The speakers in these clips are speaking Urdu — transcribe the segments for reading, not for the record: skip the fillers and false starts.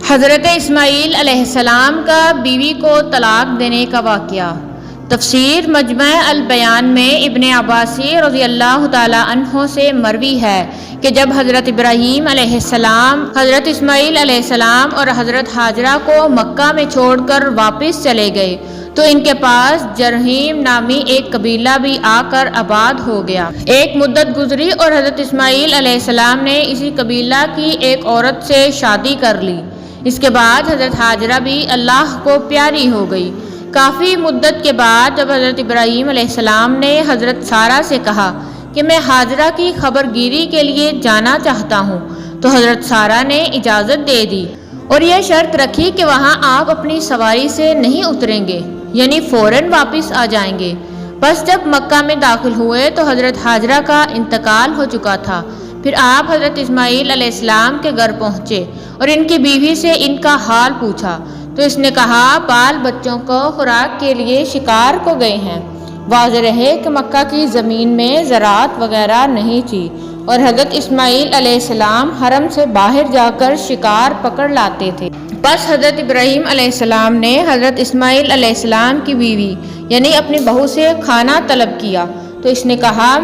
حضرت اسماعیل علیہ السلام کا بیوی کو طلاق دینے کا واقعہ۔ تفسیر مجمع البیان میں ابن عباسی رضی اللہ تعالیٰ عنہ سے مروی ہے کہ جب حضرت ابراہیم علیہ السلام حضرت اسماعیل علیہ السلام اور حضرت ہاجرہ کو مکہ میں چھوڑ کر واپس چلے گئے تو ان کے پاس جرہیم نامی ایک قبیلہ بھی آ کر آباد ہو گیا۔ ایک مدت گزری اور حضرت اسماعیل علیہ السلام نے اسی قبیلہ کی ایک عورت سے شادی کر لی۔ اس کے بعد حضرت ہاجرہ بھی اللہ کو پیاری ہو گئی۔ کافی مدت کے بعد جب حضرت ابراہیم علیہ السلام نے حضرت سارہ سے کہا کہ میں ہاجرہ کی خبر گیری کے لیے جانا چاہتا ہوں تو حضرت سارہ نے اجازت دے دی اور یہ شرط رکھی کہ وہاں آپ اپنی سواری سے نہیں اتریں گے، یعنی فوراً واپس آ جائیں گے۔ بس جب مکہ میں داخل ہوئے تو حضرت ہاجرہ کا انتقال ہو چکا تھا۔ پھر آپ حضرت اسماعیل علیہ السلام کے گھر پہنچے اور ان کی بیوی سے ان کا حال پوچھا تو اس نے کہا بال بچوں کو خوراک کے لیے شکار کو گئے ہیں۔ واضح رہے کہ مکہ کی زمین میں زراعت وغیرہ نہیں تھی اور حضرت اسماعیل علیہ السلام حرم سے باہر جا کر شکار پکڑ لاتے تھے۔ بس حضرت ابراہیم علیہ السلام نے حضرت اسماعیل علیہ السلام کی بیوی یعنی اپنی بہو سے کھانا طلب کیا تو اس نے کہا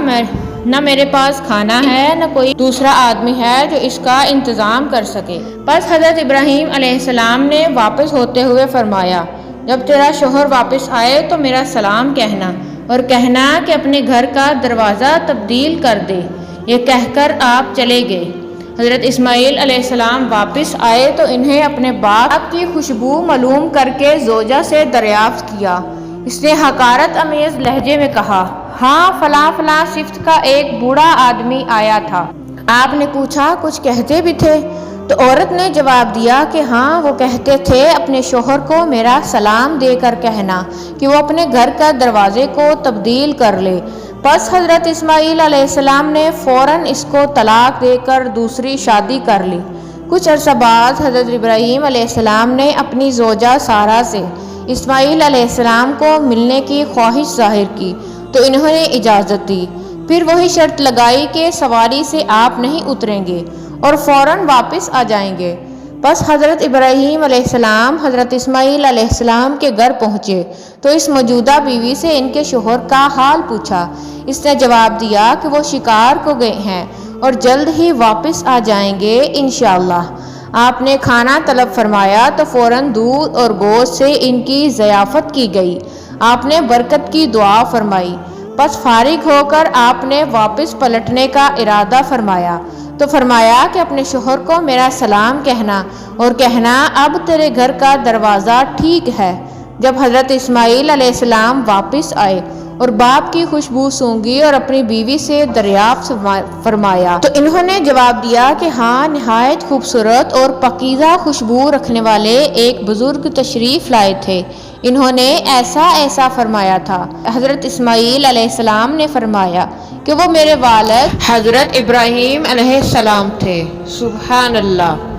نہ میرے پاس کھانا ہے نہ کوئی دوسرا آدمی ہے جو اس کا انتظام کر سکے۔ بس حضرت ابراہیم علیہ السلام نے واپس ہوتے ہوئے فرمایا جب تیرا شوہر واپس آئے تو میرا سلام کہنا اور کہنا کہ اپنے گھر کا دروازہ تبدیل کر دے۔ یہ کہہ کر آپ چلے گئے۔ حضرت اسماعیل علیہ السلام واپس آئے تو انہیں اپنے باغ کی خوشبو معلوم کر کے زوجہ سے دریافت کیا۔ اس نے حقارت آمیز لہجے میں کہا ہاں فلاں فلاں صفت کا ایک بوڑھا آدمی آیا تھا۔ آپ نے پوچھا کچھ کہتے بھی تھے؟ تو عورت نے جواب دیا کہ ہاں وہ کہتے تھے اپنے شوہر کو میرا سلام دے کر کہنا کہ وہ اپنے گھر کا دروازے کو تبدیل کر لے۔ پس حضرت اسماعیل علیہ السلام نے فوراً اس کو طلاق دے کر دوسری شادی کر لی۔ کچھ عرصہ بعد حضرت ابراہیم علیہ السلام نے اپنی زوجہ سارہ سے اسماعیل علیہ السلام کو ملنے کی خواہش ظاہر کی تو انہوں نے اجازت دی۔ پھر وہی شرط لگائی کہ سواری سے آپ نہیں اتریں گے اور فوراً واپس آ جائیں گے۔ بس حضرت ابراہیم علیہ السلام حضرت اسماعیل علیہ السلام کے گھر پہنچے تو اس موجودہ بیوی سے ان کے شوہر کا حال پوچھا۔ اس نے جواب دیا کہ وہ شکار کو گئے ہیں اور جلد ہی واپس آ جائیں گے انشاءاللہ۔ آپ نے کھانا طلب فرمایا تو فوراً دودھ اور گوشت سے ان کی ضیافت کی گئی۔ آپ نے برکت کی دعا فرمائی۔ پس فارغ ہو کر آپ نے واپس پلٹنے کا ارادہ فرمایا تو فرمایا کہ اپنے شوہر کو میرا سلام کہنا اور کہنا اب تیرے گھر کا دروازہ ٹھیک ہے۔ جب حضرت اسماعیل علیہ السلام واپس آئے اور باپ کی خوشبو سونگھی اور اپنی بیوی سے دریافت فرمایا تو انہوں نے جواب دیا کہ ہاں نہایت خوبصورت اور پاکیزہ خوشبو رکھنے والے ایک بزرگ تشریف لائے تھے۔ انہوں نے ایسا فرمایا تھا۔ حضرت اسماعیل علیہ السلام نے فرمایا کہ وہ میرے والد حضرت ابراہیم علیہ السلام تھے۔ سبحان اللہ۔